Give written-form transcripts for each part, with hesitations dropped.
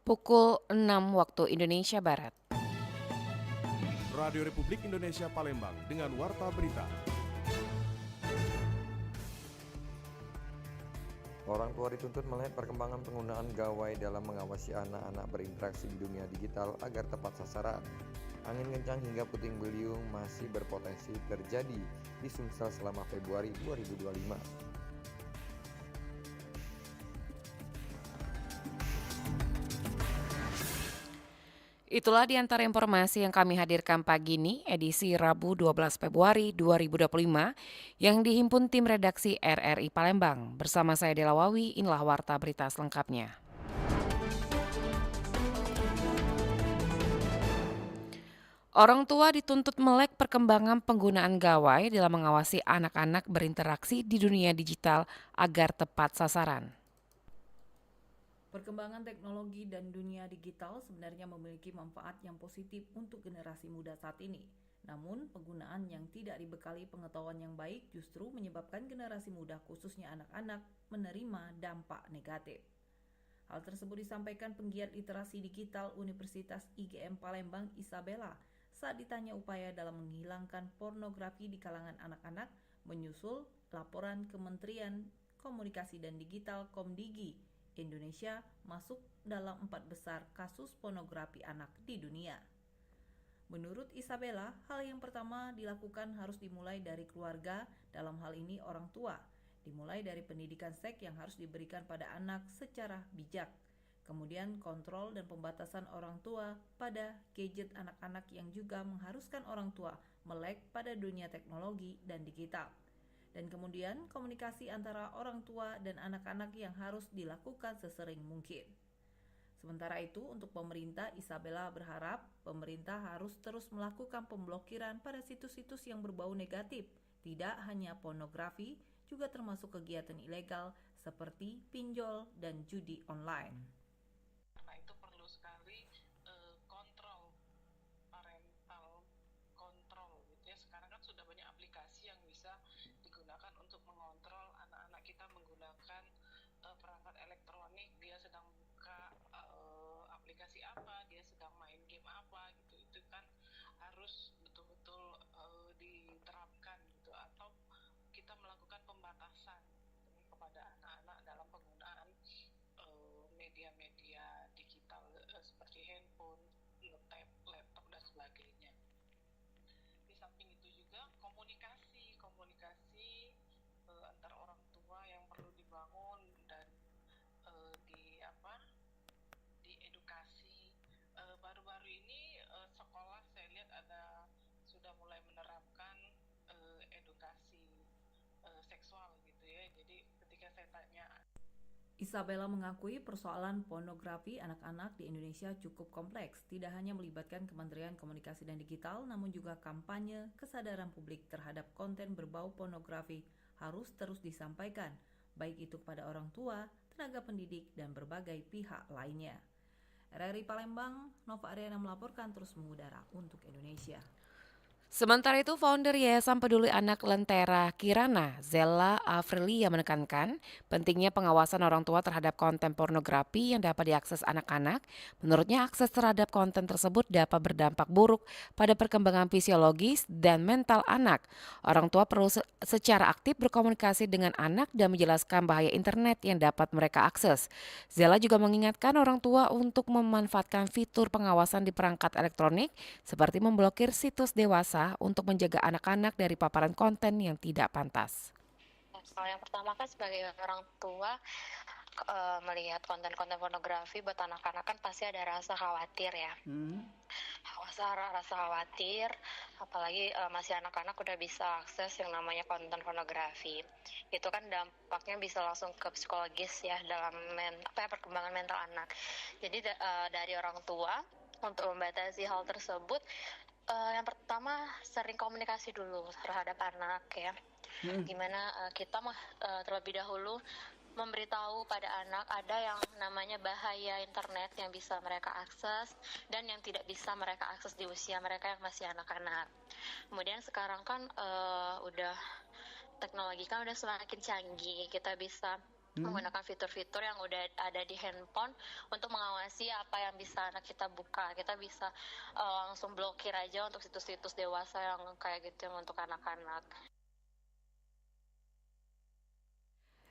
Pukul 6 waktu Indonesia Barat. Radio Republik Indonesia Palembang dengan Warta Berita. Orang tua dituntut melihat perkembangan penggunaan gawai dalam mengawasi anak-anak berinteraksi di dunia digital agar tepat sasaran. Angin kencang hingga puting beliung masih berpotensi terjadi di Sumsel selama Februari 2025. Itulah di antara informasi yang kami hadirkan pagi ini, edisi Rabu 12 Februari 2025, yang dihimpun tim redaksi RRI Palembang. Bersama saya Dela Wawi, inilah Warta Berita selengkapnya. Orang tua dituntut melek perkembangan penggunaan gawai dalam mengawasi anak-anak berinteraksi di dunia digital agar tepat sasaran. Perkembangan teknologi dan dunia digital sebenarnya memiliki manfaat yang positif untuk generasi muda saat ini. Namun, penggunaan yang tidak dibekali pengetahuan yang baik justru menyebabkan generasi muda khususnya anak-anak menerima dampak negatif. Hal tersebut disampaikan penggiat literasi digital Universitas IGM Palembang Isabella saat ditanya upaya dalam menghilangkan pornografi di kalangan anak-anak menyusul laporan Kementerian Komunikasi dan Digital Komdigi Indonesia masuk dalam 4 besar kasus pornografi anak di dunia. Menurut Isabella, hal yang pertama dilakukan harus dimulai dari keluarga, dalam hal ini orang tua. Dimulai dari pendidikan seks yang harus diberikan pada anak secara bijak. Kemudian kontrol dan pembatasan orang tua pada gadget anak-anak yang juga mengharuskan orang tua melek pada dunia teknologi dan digital. Dan kemudian komunikasi antara orang tua dan anak-anak yang harus dilakukan sesering mungkin. Sementara itu, untuk pemerintah, Isabella berharap pemerintah harus terus melakukan pemblokiran pada situs-situs yang berbau negatif, tidak hanya pornografi, juga termasuk kegiatan ilegal seperti pinjol dan judi online. Karena itu perlu sekali kontrol parental kontrol gitu ya. Sekarang kan sudah banyak aplikasi yang bisa digunakan untuk mengontrol anak-anak kita menggunakan perangkat elektronik. Dia sedang buka aplikasi apa, dia sedang main game apa gitu. Itu kan harus betul-betul diterapkan gitu, atau kita melakukan pembatasan kepada anak-anak dalam penggunaan media-media digital seperti handphone, tablet, laptop dan sebagainya. Di samping itu juga komunikasi antar orang tua yang perlu dibangun dan diedukasi. Baru-baru ini sekolah saya lihat sudah mulai menerapkan edukasi seksual gitu ya. Jadi ketika saya tanya, Isabella mengakui persoalan pornografi anak-anak di Indonesia cukup kompleks, tidak hanya melibatkan Kementerian Komunikasi dan Digital, namun juga kampanye kesadaran publik terhadap konten berbau pornografi harus terus disampaikan, baik itu kepada orang tua, tenaga pendidik, dan berbagai pihak lainnya. RRI Palembang, Nova Ariana melaporkan terus mengudara untuk Indonesia. Sementara itu, founder Yayasan Peduli Anak Lentera Kirana, Zella Afrilia menekankan pentingnya pengawasan orang tua terhadap konten pornografi yang dapat diakses anak-anak. Menurutnya, akses terhadap konten tersebut dapat berdampak buruk pada perkembangan fisiologis dan mental anak. Orang tua perlu secara aktif berkomunikasi dengan anak dan menjelaskan bahaya internet yang dapat mereka akses. Zella juga mengingatkan orang tua untuk memanfaatkan fitur pengawasan di perangkat elektronik seperti memblokir situs dewasa untuk menjaga anak-anak dari paparan konten yang tidak pantas. Kalau yang pertama kan sebagai orang tua melihat konten-konten pornografi buat anak-anak kan pasti ada rasa khawatir ya. Rasa khawatir, apalagi masih anak-anak udah bisa akses yang namanya konten pornografi. Itu kan dampaknya bisa langsung ke psikologis ya dalam perkembangan mental anak. Jadi dari orang tua untuk membatasi hal tersebut, yang pertama sering komunikasi dulu terhadap anak ya. Gimana kita terlebih dahulu memberitahu pada anak ada yang namanya bahaya internet yang bisa mereka akses dan yang tidak bisa mereka akses di usia mereka yang masih anak-anak. Kemudian sekarang kan udah teknologi kan udah semakin canggih, kita bisa menggunakan fitur-fitur yang udah ada di handphone untuk mengawasi apa yang bisa anak kita buka. Kita bisa langsung blokir aja untuk situs-situs dewasa yang kayak gitu yang untuk anak-anak.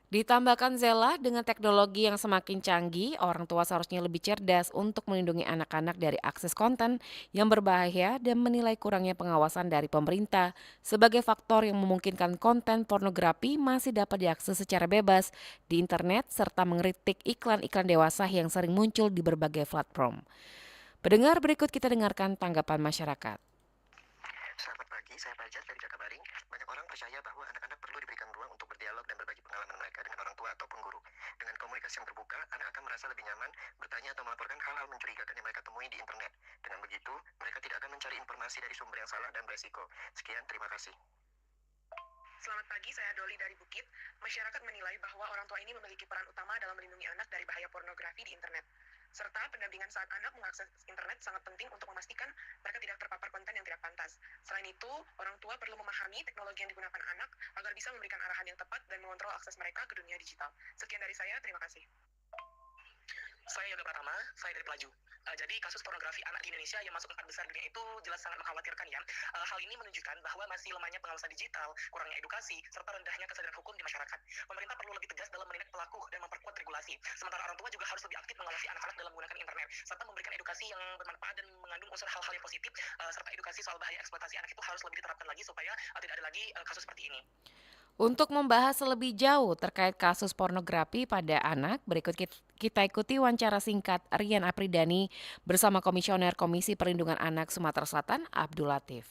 Ditambahkan Zella, dengan teknologi yang semakin canggih, orang tua seharusnya lebih cerdas untuk melindungi anak-anak dari akses konten yang berbahaya dan menilai kurangnya pengawasan dari pemerintah sebagai faktor yang memungkinkan konten pornografi masih dapat diakses secara bebas di internet serta mengkritik iklan-iklan dewasa yang sering muncul di berbagai platform. Pendengar, berikut kita dengarkan tanggapan masyarakat. Selamat pagi, saya Fajar dari Jakabaring. Banyak orang percaya bahwa anak-anak perlu diberikan ruang untuk berdialog dan berbagi pengalaman mereka dengan orang tua ataupun guru. Dengan komunikasi yang terbuka, anak akan merasa lebih nyaman bertanya atau melaporkan hal-hal mencurigakan yang mereka temui di internet. Dengan begitu, mereka tidak akan mencari informasi dari sumber yang salah dan beresiko. Sekian, terima kasih. Selamat pagi, saya Doli dari Bukit. Masyarakat menilai bahwa orang tua ini memiliki peran utama dalam melindungi anak dari bahaya pornografi di internet. Serta pendampingan saat anak mengakses internet sangat penting untuk memastikan mereka tidak terpapar konten yang tidak pantas. Selain itu, orang tua perlu memahami teknologi yang digunakan anak agar bisa memberikan arahan yang tepat dan mengontrol akses mereka ke dunia digital. Sekian dari saya, terima kasih. Saya Yoga Pratama, saya dari Pelaju. Jadi kasus pornografi anak di Indonesia yang masuk 4 besar dunia itu jelas sangat mengkhawatirkan ya. Hal ini menunjukkan bahwa masih lemahnya pengawasan digital, kurangnya edukasi, serta rendahnya kesadaran hukum di masyarakat. Pemerintah perlu lebih tegas dalam menindak pelaku dan memperkuat regulasi. Sementara orang tua juga harus lebih aktif mengawasi anak-anak dalam menggunakan internet, serta memberikan edukasi yang bermanfaat dan mengandung unsur hal-hal yang positif, serta edukasi soal bahaya eksploitasi anak itu harus lebih diterapkan lagi supaya tidak ada lagi kasus seperti ini. Untuk membahas lebih jauh terkait kasus pornografi pada anak, berikut kita ikuti wawancara singkat Rian Apridani bersama Komisioner Komisi Perlindungan Anak Sumatera Selatan, Abdul Latif.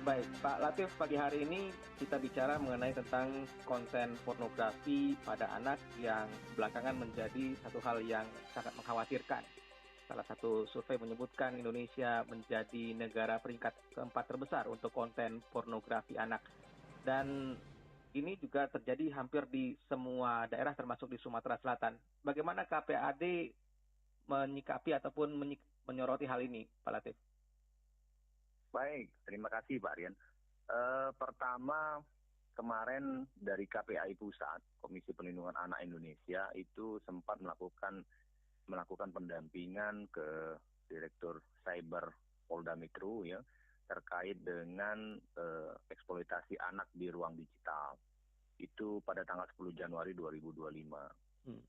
Baik, Pak Latif, pagi hari ini kita bicara mengenai tentang konten pornografi pada anak yang belakangan menjadi satu hal yang sangat mengkhawatirkan. Salah satu survei menyebutkan Indonesia menjadi negara peringkat keempat terbesar untuk konten pornografi anak. Dan ini juga terjadi hampir di semua daerah termasuk di Sumatera Selatan. Bagaimana KPAD menyikapi ataupun menyoroti hal ini, Pak Latif? Baik, terima kasih Pak Rian. Pertama, kemarin dari KPAI Pusat, Komisi Perlindungan Anak Indonesia, itu sempat melakukan pendampingan ke Direktur Cyber Polda Metro ya terkait dengan eksploitasi anak di ruang digital. Itu pada tanggal 10 Januari 2025.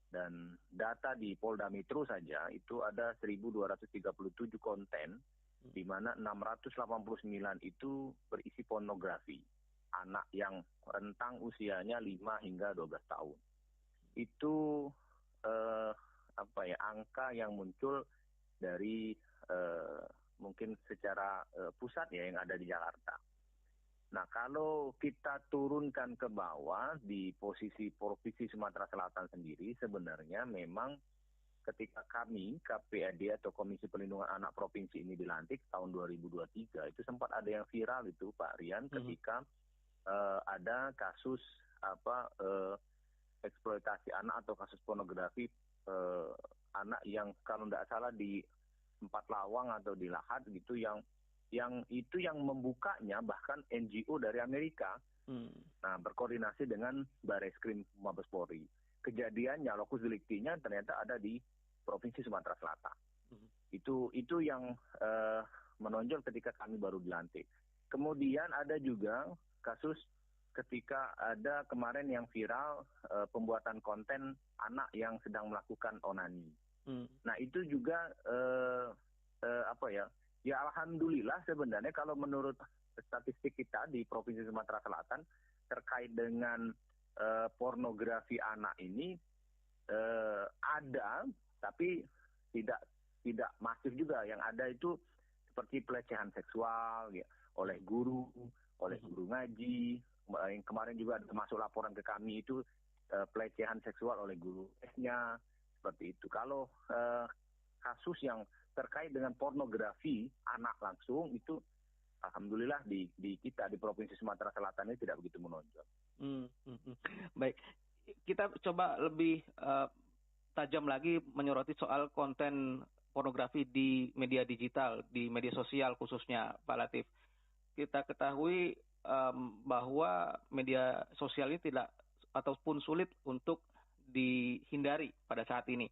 Dan data di Polda Metro saja itu ada 1.237 konten, di mana 689 itu berisi pornografi anak yang rentang usianya 5 hingga 12 tahun. Itu angka yang muncul dari mungkin secara pusat ya yang ada di Jakarta. Nah, kalau kita turunkan ke bawah di posisi Provinsi Sumatera Selatan sendiri, sebenarnya memang ketika kami KPAD atau Komisi Perlindungan Anak Provinsi ini dilantik tahun 2023, itu sempat ada yang viral itu Pak Rian ketika ada kasus eksploitasi anak atau kasus pornografi anak yang kalau tidak salah di Empat Lawang atau di Lahat gitu yang membukanya bahkan NGO dari Amerika. Nah, berkoordinasi dengan Barreskrim Mabes Polri. Kejadiannya lokus deliktinya ternyata ada di Provinsi Sumatera Selatan. Itu yang menonjol ketika kami baru dilantik. Kemudian ada juga kasus ketika ada kemarin yang viral pembuatan konten anak yang sedang melakukan onani. Nah, itu juga ya alhamdulillah sebenarnya kalau menurut statistik kita di Provinsi Sumatera Selatan terkait dengan pornografi anak ini ada, tapi tidak masif juga. Yang ada itu seperti pelecehan seksual ya, oleh guru ngaji. Yang kemarin juga masuk laporan ke kami itu pelecehan seksual oleh guru S-nya seperti itu. Kalau kasus yang terkait dengan pornografi anak langsung itu alhamdulillah di kita di Provinsi Sumatera Selatan ini tidak begitu menonjol. Baik, kita coba lebih tajam lagi menyoroti soal konten pornografi di media digital, di media sosial khususnya, Pak Latif. kita ketahui bahwa media sosial ini tidak ataupun sulit untuk dihindari pada saat ini.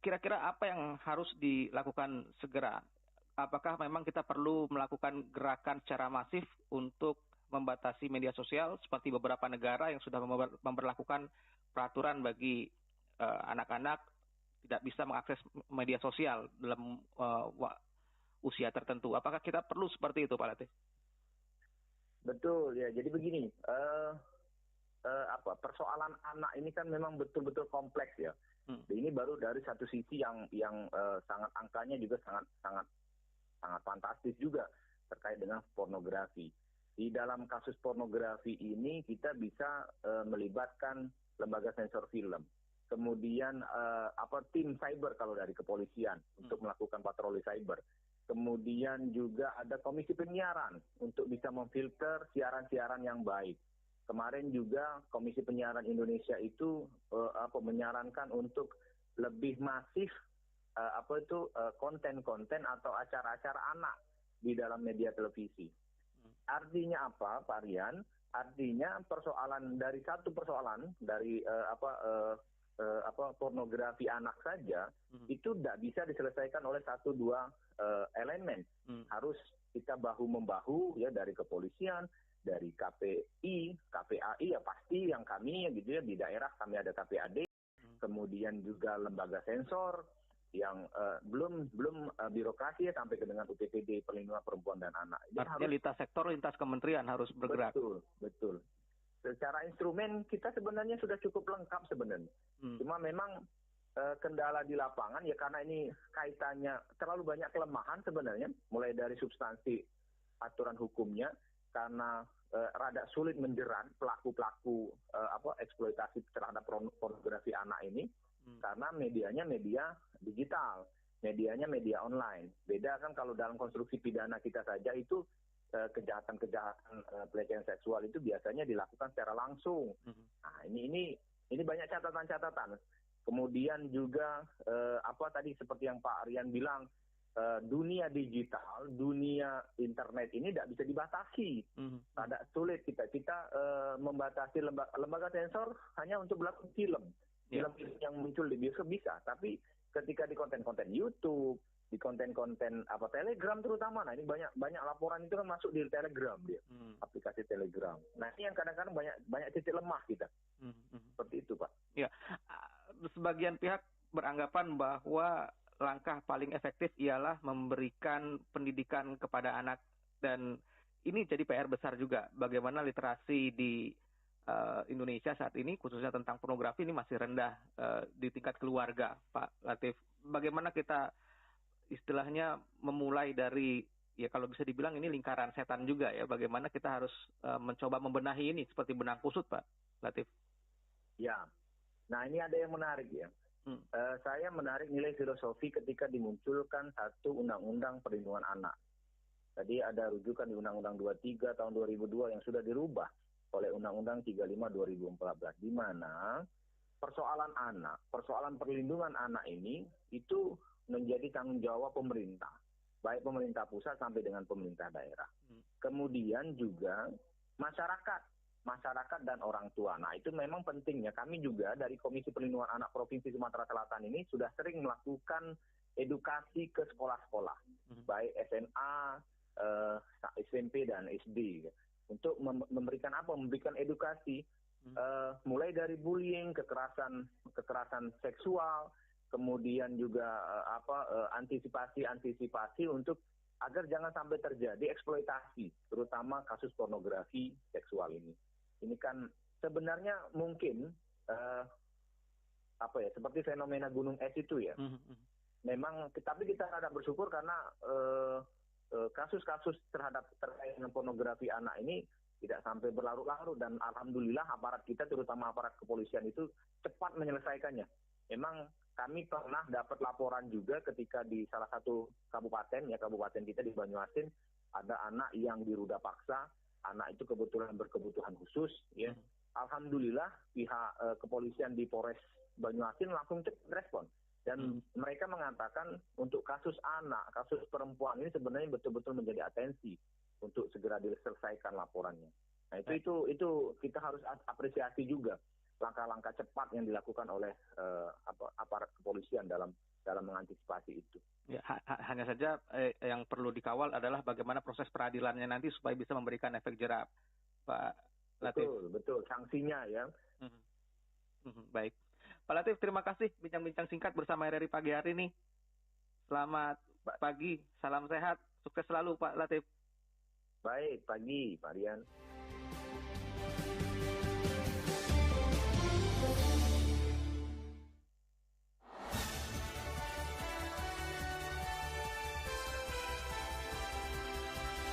Kira-kira apa yang harus dilakukan segera? Apakah memang kita perlu melakukan gerakan secara masif untuk membatasi media sosial seperti beberapa negara yang sudah memberlakukan peraturan bagi anak-anak tidak bisa mengakses media sosial dalam usia tertentu? Apakah kita perlu seperti itu, Pak Latif? Betul ya. Jadi begini, persoalan anak ini kan memang betul-betul kompleks ya. Ini baru dari satu sisi yang sangat angkanya juga sangat fantastis juga terkait dengan pornografi. Di dalam kasus pornografi ini kita bisa melibatkan lembaga sensor film, kemudian tim cyber kalau dari kepolisian untuk melakukan patroli cyber. Kemudian juga ada komisi penyiaran untuk bisa memfilter siaran-siaran yang baik. Kemarin juga Komisi Penyiaran Indonesia itu menyarankan untuk lebih masif konten-konten atau acara-acara anak di dalam media televisi. Artinya apa, Pak Rian? Artinya satu persoalan dari pornografi anak saja itu tidak bisa diselesaikan oleh satu dua elemen. Harus kita bahu-membahu ya dari kepolisian, dari KPI, KPAI ya pasti yang kami gitu ya di daerah kami ada KPAD, kemudian juga lembaga sensor yang belum birokrasi ya sampai ke dengan UPTD Perlindungan Perempuan dan Anak. Artinya lintas sektor, lintas kementerian harus bergerak. Betul. Secara instrumen kita sebenarnya sudah cukup lengkap sebenarnya. Cuma memang kendala di lapangan ya karena ini kaitannya terlalu banyak kelemahan sebenarnya, mulai dari substansi aturan hukumnya karena rada sulit menjerat pelaku-pelaku eksploitasi terhadap pornografi anak ini karena medianya media digital, medianya media online. Beda kan kalau dalam konstruksi pidana kita saja itu kejahatan-kejahatan pelecehan seksual itu biasanya dilakukan secara langsung. Nah, ini banyak catatan-catatan. Kemudian juga tadi seperti yang Pak Aryan bilang, dunia digital, dunia internet ini tidak bisa dibatasi. Ada sulit kita membatasi lembaga sensor hanya untuk melakukan film yang muncul di bioskop bisa, tapi ketika di konten-konten YouTube, di konten-konten Telegram terutama, nah ini banyak laporan itu kan masuk di Telegram dia, aplikasi Telegram. Nah ini yang kadang-kadang banyak titik lemah kita, seperti itu Pak. Ya, sebagian pihak beranggapan bahwa langkah paling efektif ialah memberikan pendidikan kepada anak, dan ini jadi PR besar juga. Bagaimana literasi di Indonesia saat ini khususnya tentang pornografi ini masih rendah di tingkat keluarga, Pak Latif. Bagaimana kita istilahnya memulai dari ya kalau bisa dibilang ini lingkaran setan juga ya. Bagaimana kita harus mencoba membenahi ini seperti benang kusut, Pak Latif? Ya, nah ini ada yang menarik ya. Saya menarik nilai filosofi ketika dimunculkan satu undang-undang perlindungan anak. Tadi ada rujukan di Undang-Undang 23 tahun 2002 yang sudah dirubah oleh Undang-Undang 35 2014, di mana persoalan anak, persoalan perlindungan anak ini itu menjadi tanggung jawab pemerintah, baik pemerintah pusat sampai dengan pemerintah daerah. Kemudian juga masyarakat dan orang tua. Nah itu memang pentingnya. Kami juga dari Komisi Perlindungan Anak Provinsi Sumatera Selatan ini sudah sering melakukan edukasi ke sekolah-sekolah, baik SMA, SMP dan SD, untuk memberikan edukasi, mulai dari bullying, kekerasan seksual, kemudian juga antisipasi untuk agar jangan sampai terjadi eksploitasi, terutama kasus pornografi seksual ini. Ini kan sebenarnya mungkin seperti fenomena gunung es itu ya. Memang, tapi kita ada bersyukur karena kasus-kasus terkait dengan pornografi anak ini tidak sampai berlarut-larut, dan alhamdulillah aparat kita terutama aparat kepolisian itu cepat menyelesaikannya. Memang kami pernah dapat laporan juga ketika di salah satu kabupaten kita di Banyuasin ada anak yang diruda paksa. Anak itu kebetulan berkebutuhan khusus ya. Alhamdulillah pihak kepolisian di Polres Banyuasin langsung cepat respon. Dan mereka mengatakan untuk kasus anak, kasus perempuan ini sebenarnya betul-betul menjadi atensi. untuk segera diselesaikan laporannya. Nah itu kita harus apresiasi juga langkah-langkah cepat yang dilakukan oleh aparat kepolisian dalam mengantisipasi itu. Ya, hanya saja yang perlu dikawal adalah bagaimana proses peradilannya nanti supaya bisa memberikan efek jerah, Pak Latif. Betul, sanksinya ya. Baik, Pak Latif, terima kasih bincang-bincang singkat bersama RRI pagi hari ini. Selamat pagi, salam sehat, sukses selalu Pak Latif. Baik, pagi Pak Rian.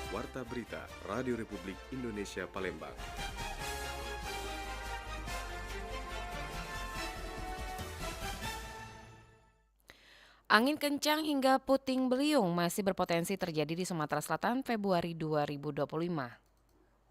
Warta Berita Radio Republik Indonesia Palembang. Angin kencang hingga puting beliung masih berpotensi terjadi di Sumatera Selatan Februari 2025.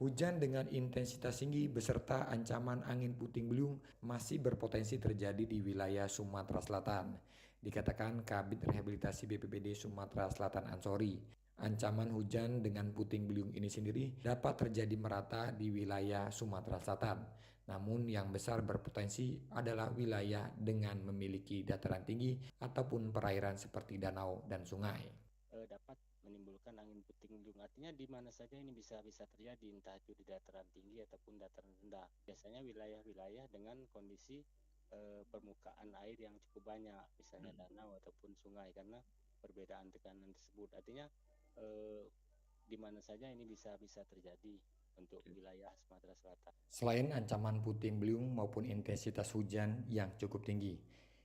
Hujan dengan intensitas tinggi beserta ancaman angin puting beliung masih berpotensi terjadi di wilayah Sumatera Selatan, dikatakan Kabid Rehabilitasi BPBD Sumatera Selatan Ansori. Ancaman hujan dengan puting beliung ini sendiri dapat terjadi merata di wilayah Sumatera Selatan. Namun yang besar berpotensi adalah wilayah dengan memiliki dataran tinggi ataupun perairan seperti danau dan sungai. Dapat menimbulkan angin puting beliung. Artinya di mana saja ini bisa terjadi, entah itu di dataran tinggi ataupun dataran rendah. Biasanya wilayah-wilayah dengan kondisi permukaan air yang cukup banyak, misalnya danau ataupun sungai, karena perbedaan tekanan tersebut. Artinya di mana saja ini bisa terjadi untuk wilayah Sumatera Selatan. Selain ancaman puting beliung maupun intensitas hujan yang cukup tinggi,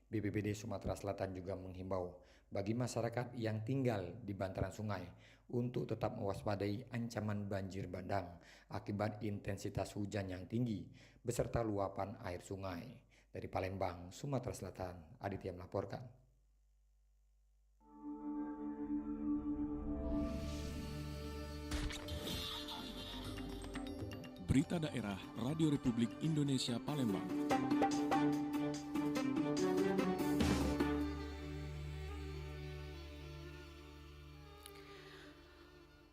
BPBD Sumatera Selatan juga menghimbau bagi masyarakat yang tinggal di bantaran sungai untuk tetap mewaspadai ancaman banjir bandang akibat intensitas hujan yang tinggi beserta luapan air sungai. Dari Palembang, Sumatera Selatan, Aditya melaporkan. Berita daerah Radio Republik Indonesia Palembang.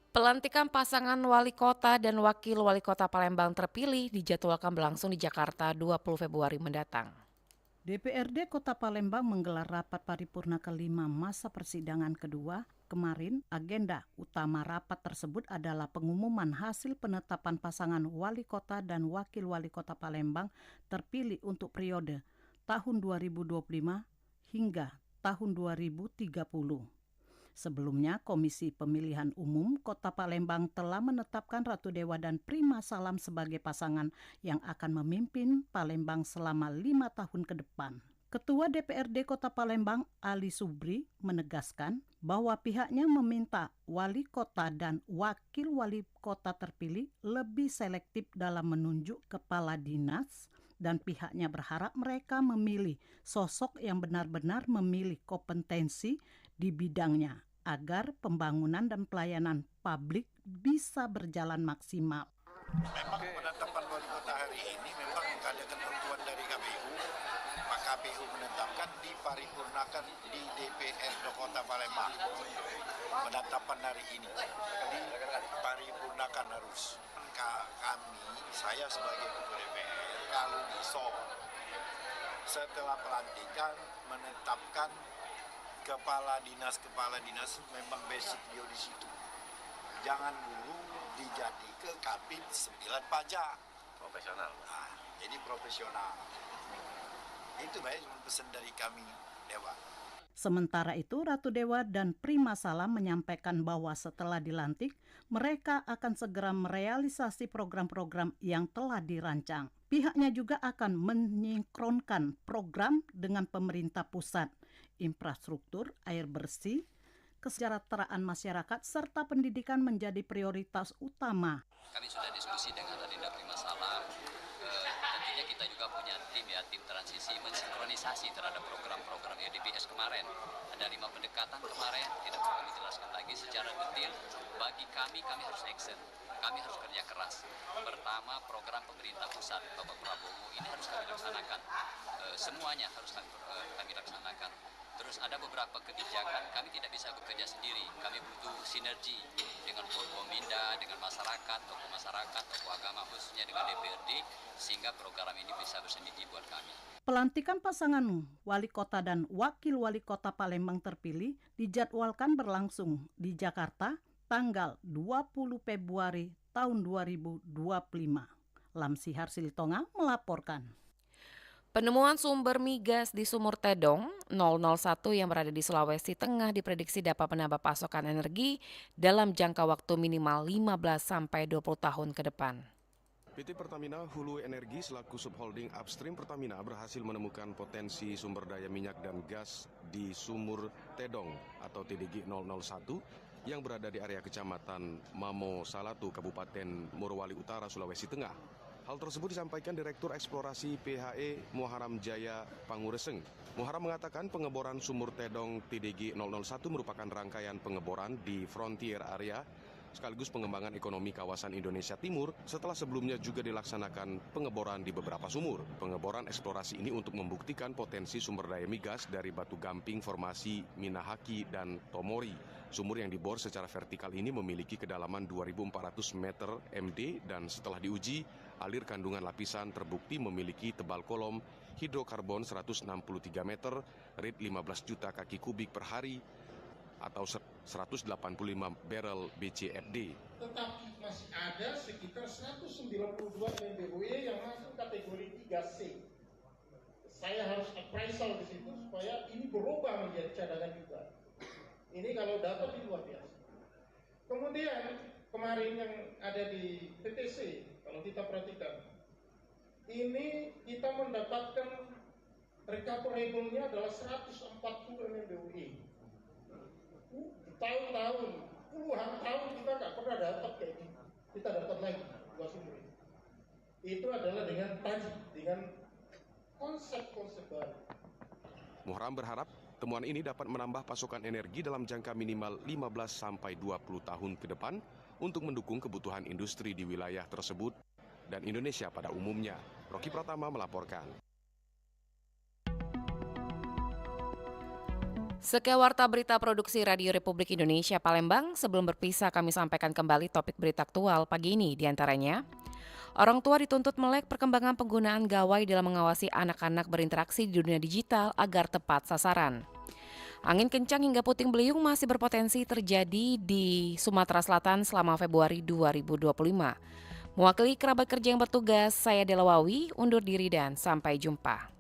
Pelantikan pasangan wali kota dan wakil wali kota Palembang terpilih dijadwalkan berlangsung di Jakarta 20 Februari mendatang. DPRD Kota Palembang menggelar rapat paripurna kelima masa persidangan kedua. Kemarin, agenda utama rapat tersebut adalah pengumuman hasil penetapan pasangan wali kota dan wakil wali kota Palembang terpilih untuk periode tahun 2025 hingga tahun 2030. Sebelumnya, Komisi Pemilihan Umum Kota Palembang telah menetapkan Ratu Dewa dan Prima Salam sebagai pasangan yang akan memimpin Palembang selama 5 tahun ke depan. Ketua DPRD Kota Palembang, Ali Subri, menegaskan bahwa pihaknya meminta wali kota dan wakil wali kota terpilih lebih selektif dalam menunjuk kepala dinas dan pihaknya berharap mereka memilih sosok yang benar-benar memiliki kompetensi di bidangnya agar pembangunan dan pelayanan publik bisa berjalan maksimal. Memang penetapan wali kota hari ini memang ada ketentuan dari KPU. Pak KPU menetapkan diparipurnakan di DPRD Kota Palembang. Penetapan hari ini diparipurnakan harus. Kami, saya sebagai ketua DPR, kalau bisa setelah pelantikan menetapkan kepala dinas memang basic dia di situ. Jangan dulu dijadi ke Kapit 9 pajak. Profesional. Nah, jadi profesional. Itu baik cuma pesan dari kami, Dewa. Sementara itu, Ratu Dewa dan Prima Salam menyampaikan bahwa setelah dilantik, mereka akan segera merealisasi program-program yang telah dirancang. Pihaknya juga akan menyinkronkan program dengan pemerintah pusat, infrastruktur, air bersih, kesejahteraan masyarakat, serta pendidikan menjadi prioritas utama. Kami sudah diskusi dengan Adinda Prima Salam. Tentunya kita juga punya tim transisi mensinkronisasi terhadap program-program EDPS kemarin. Ada 5 pendekatan kemarin, tidak perlu kami jelaskan lagi secara detail. Bagi kami harus action, kami harus kerja keras. Pertama, program pemerintah pusat, Bapak Prabowo, ini harus kami laksanakan. Semuanya harus kami laksanakan. Terus ada beberapa kebijakan, kami tidak bisa bekerja sendiri. Kami butuh sinergi dengan Forkominda, dengan masyarakat, tokoh agama khususnya dengan DPRD, sehingga program ini bisa bersendiri buat kami. Pelantikan pasangan wali kota dan wakil wali kota Palembang terpilih dijadwalkan berlangsung di Jakarta tanggal 20 Februari tahun 2025. Lamsi Harsilitonga melaporkan. Penemuan sumber migas di Sumur Tedong 001 yang berada di Sulawesi Tengah diprediksi dapat menambah pasokan energi dalam jangka waktu minimal 15-20 tahun ke depan. PT Pertamina Hulu Energi selaku subholding upstream Pertamina berhasil menemukan potensi sumber daya minyak dan gas di Sumur Tedong atau TDG 001 yang berada di area kecamatan Mamo Salatu, Kabupaten Morowali Utara, Sulawesi Tengah. Hal tersebut disampaikan Direktur Eksplorasi PHE Muharam Jaya Pangureseng. Muharam mengatakan pengeboran Sumur Tedong TDG 001 merupakan rangkaian pengeboran di frontier area sekaligus pengembangan ekonomi kawasan Indonesia Timur setelah sebelumnya juga dilaksanakan pengeboran di beberapa sumur. Pengeboran eksplorasi ini untuk membuktikan potensi sumber daya migas dari Batu Gamping, Formasi Minahaki, dan Tomori. Sumur yang dibor secara vertikal ini memiliki kedalaman 2.400 meter MD dan setelah diuji, alir kandungan lapisan terbukti memiliki tebal kolom hidrokarbon 163 meter, rate 15 juta kaki kubik per hari, atau 185 barrel BCFD. Tetapi masih ada sekitar 192 MBOE yang masuk kategori 3C. Saya harus appraisal di situ supaya ini berubah menjadi cadangan juga. Ini kalau data ini luar biasa. Kemudian kemarin yang ada di PTC, kalau kita perhatikan, ini kita mendapatkan recoverable-nya adalah 140 MBOE. Tahun-tahun, puluhan tahun kita nggak pernah dapat kayak gini. Kita dapat lagi 2 sumber ini. Itu adalah dengan tadi, dengan konsep-konsep baru. Muharam berharap temuan ini dapat menambah pasokan energi dalam jangka minimal 15-20 tahun ke depan untuk mendukung kebutuhan industri di wilayah tersebut dan Indonesia pada umumnya. Rocky Pratama melaporkan. Sekian warta berita produksi Radio Republik Indonesia Palembang. Sebelum berpisah kami sampaikan kembali topik berita aktual pagi ini, diantaranya orang tua dituntut melek perkembangan penggunaan gawai dalam mengawasi anak-anak berinteraksi di dunia digital agar tepat sasaran. Angin kencang hingga puting beliung masih berpotensi terjadi di Sumatera Selatan selama Februari 2025. Mewakili kerabat kerja yang bertugas, saya Dela Wawi, undur diri dan sampai jumpa.